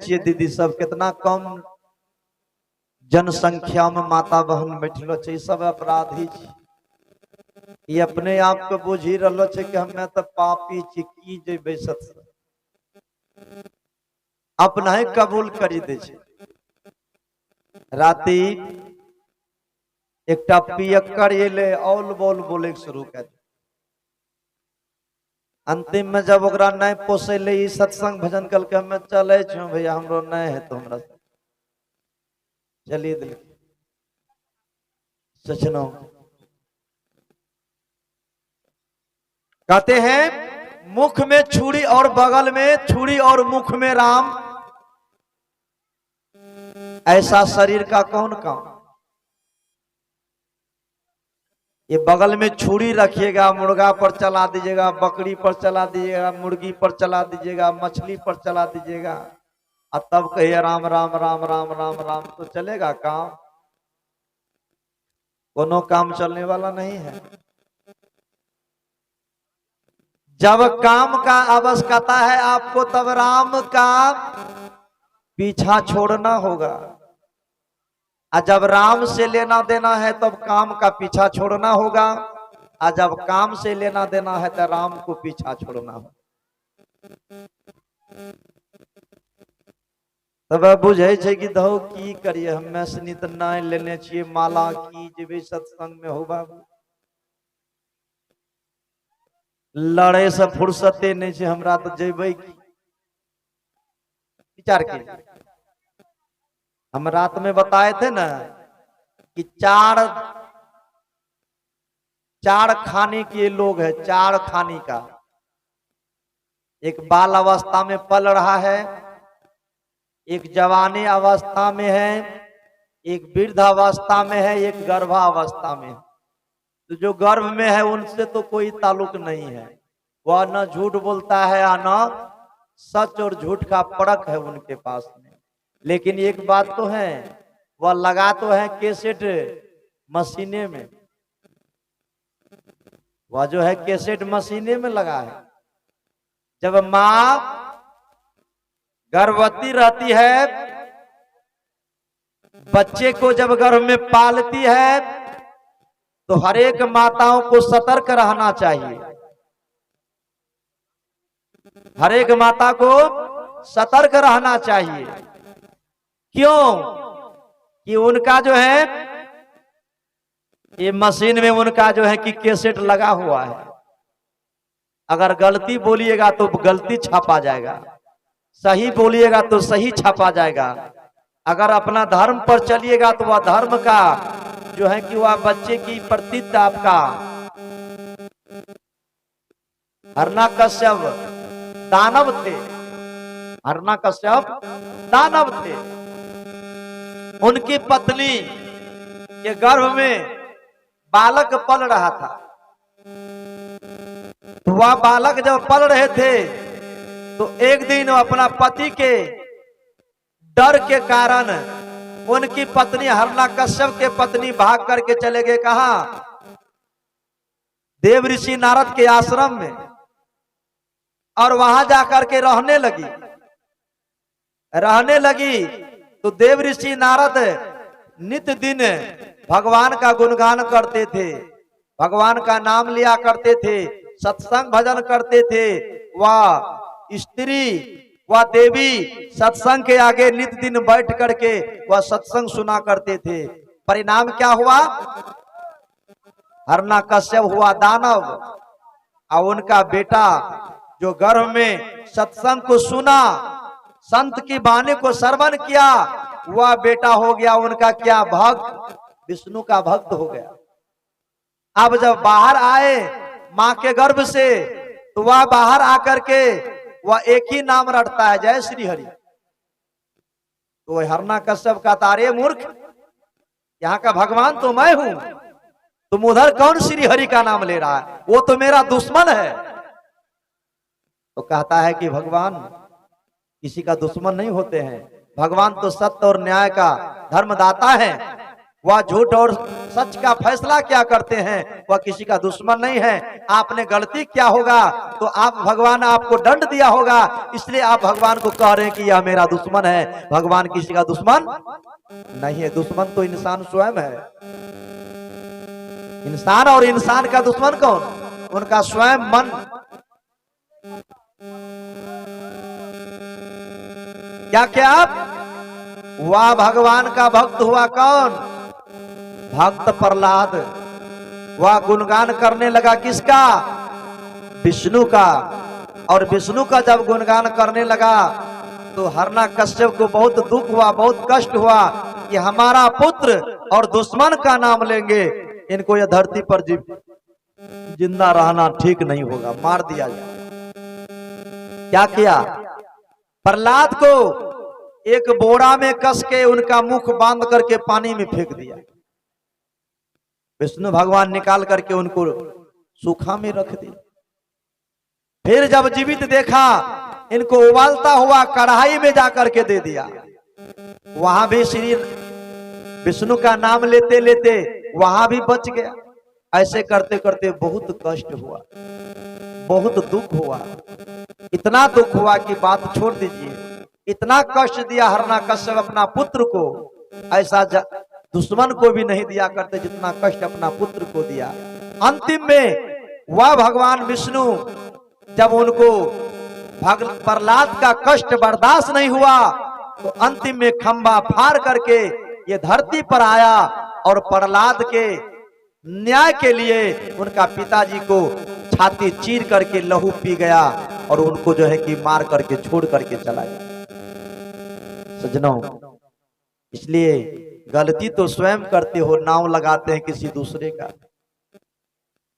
छिए दीदी सब कितना कम जनसंख्या में माता बहन बैठलो छे, सब अपराधी छे। ये अपने आप को बुझी रहो छे कि हमें तो पापी छी, की जेबे सत्संग अपना ही कबूल करी दे छे। राती एकटा पियक्कर एले औल बोल बोले शुरू कर। अंतिम में जब ओकरा नहीं पोसेले ई सत्संग भजन कल के हमें चले छो भैया हमरो नहीं है तो हमरा चलिए दिल सचनो। कहते हैं मुख में छुरी और बगल में छुरी और मुख में राम, ऐसा शरीर का कौन काम। ये बगल में छुरी रखिएगा, मुर्गा पर चला दीजिएगा, बकरी पर चला दीजिएगा, मुर्गी पर चला दीजिएगा, मछली पर चला दीजिएगा और तब कहिए राम राम राम राम राम राम, तो चलेगा काम? कोनो काम चलने वाला नहीं है। जब काम का आवश्यकता है आपको तब राम का पीछा छोड़ना होगा, और जब राम से लेना देना है तब काम का पीछा छोड़ना होगा, और जब काम से लेना देना है तो राम को पीछा छोड़ना होगा। तब बुझे छे कि धो की करिए, हमें सनी तो नहीं लेने छिए माला की जेबे सत्संग में हो बाबू। लड़े से फुर्सते नहीं छे हमरा तो जेबे की विचार के। हम रात में बताए थे ना कि चार खाने के लोग हैं, चार खाने का। एक बाल अवस्था में पल रहा है, एक जवानी अवस्था में है, एक वृद्धावस्था में है, एक गर्भावस्था में है। तो जो गर्भ में है उनसे तो कोई ताल्लुक नहीं है, वह न झूठ बोलता है न सच और झूठ का परख है उनके पास में। लेकिन एक बात तो है, वह लगा तो है कैसेट मशीने में, वह जो है कैसेट मशीने में लगा है। जब मां गर्भवती रहती है, बच्चे को जब गर्भ में पालती है तो हर एक माताओं को सतर्क रहना चाहिए। हर एक माता को सतर्क रहना चाहिए। क्यों? कि उनका जो है ये मशीन में उनका जो है कि कैसेट लगा हुआ है। अगर गलती बोलिएगा तो गलती छापा जाएगा, सही बोलिएगा तो सही छापा जाएगा। अगर अपना धर्म पर चलिएगा तो वह धर्म का जो है कि वह बच्चे की प्रतीत आपका हिरण्यकश्यप दानव थे, हिरण्यकश्यप दानव थे। उनकी पत्नी के गर्भ में बालक पल रहा था। तो वह बालक जब पल रहे थे तो एक दिन अपना पति के डर के कारण उनकी पत्नी हिरण्यकश्यप के पत्नी भाग करके चले गए कहा? देव ऋषि नारद के आश्रम में, और वहां जाकर के रहने लगी। तो देव ऋषि नारद नित्य दिन भगवान का गुणगान करते थे, भगवान का नाम लिया करते थे, सत्संग भजन करते थे। वह स्त्री वह देवी सत्संग के आगे नित्य दिन बैठ करके वह सत्संग सुना करते थे। परिणाम क्या हुआ? हिरण्यकश्यप हुआ दानव, और उनका बेटा जो गर्भ में सत्संग को सुना, संत की वाणी को श्रवण किया, वह बेटा हो गया उनका क्या? भक्त, विष्णु का भक्त हो गया। अब जब बाहर आए मां के गर्भ से तो वह बाहर आकर के वह एक ही नाम रटता है, जय श्री हरि। तो हिरण्यकश्यप का तारे मूर्ख, यहाँ का भगवान तो मैं हूं, तुम उधर कौन श्री हरि का नाम ले रहा है? वो तो मेरा दुश्मन है। तो कहता है कि भगवान किसी का दुश्मन नहीं होते हैं, भगवान तो सत्य और न्याय का धर्मदाता है। वह झूठ और सच का फैसला क्या करते हैं, वह किसी का दुश्मन नहीं है। आपने गलती क्या होगा तो आप भगवान आपको दंड दिया होगा, इसलिए आप भगवान को कह रहे हैं कि यह मेरा दुश्मन है। भगवान किसी का दुश्मन नहीं है, दुश्मन तो इंसान स्वयं है। इंसान और इंसान का दुश्मन कौन? उनका स्वयं मन। क्या क्या वह भगवान का भक्त हुआ कौन? भक्त प्रहलाद। वह गुणगान करने लगा किसका? विष्णु का। और विष्णु का जब गुणगान करने लगा तो हिरण्यकश्यप को बहुत दुख हुआ, बहुत कष्ट हुआ कि हमारा पुत्र और दुश्मन का नाम लेंगे, इनको यह धरती पर जिंदा रहना ठीक नहीं होगा, मार दिया जाए। क्या किया? प्रहलाद को एक बोरा में कस के उनका मुख बांध करके पानी में फेंक दिया। विष्णु भगवान निकाल करके उनको सूखा में रख दिया। फिर जब जीवित देखा, इनको उबालता हुआ कढ़ाई में जाकर के दे दिया। वहां भी श्री विष्णु का नाम लेते लेते वहां भी बच गया। ऐसे करते करते बहुत कष्ट हुआ, बहुत दुख हुआ। इतना दुख हुआ कि बात छोड़ दीजिए, इतना कष्ट दिया हिरण्यकश्यप अपना पुत्र को, ऐसा दुश्मन को भी नहीं दिया करते जितना कष्ट अपना पुत्र को दिया। अंतिम में वह भगवान विष्णु जब उनको प्रहलाद का कष्ट बर्दाश्त नहीं हुआ तो अंतिम में खंबा फाड़ करके ये धरती पर आया और प्रहलाद के न्याय के लिए उनका पिताजी को छाती चीर करके लहू पी गया और उनको जो है कि मार करके छोड़ करके चला गया। सज्जनों, इसलिए गलती तो स्वयं करते हो, नाम लगाते हैं किसी दूसरे का।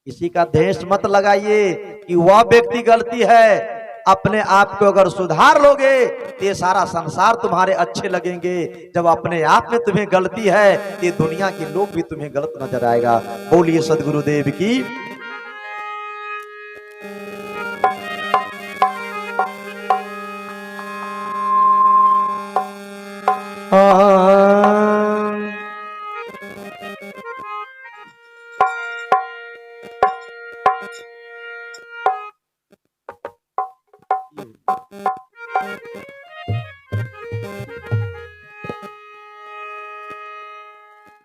किसी का देश मत लगाइए कि वह व्यक्ति गलती है। अपने आप को अगर सुधार लोगे तो ये सारा संसार तुम्हारे अच्छे लगेंगे। जब अपने आप में तुम्हें गलती है तो ये दुनिया के लोग भी तुम्हें गलत नजर आएगा। बोलिए सदगुरुदेव की।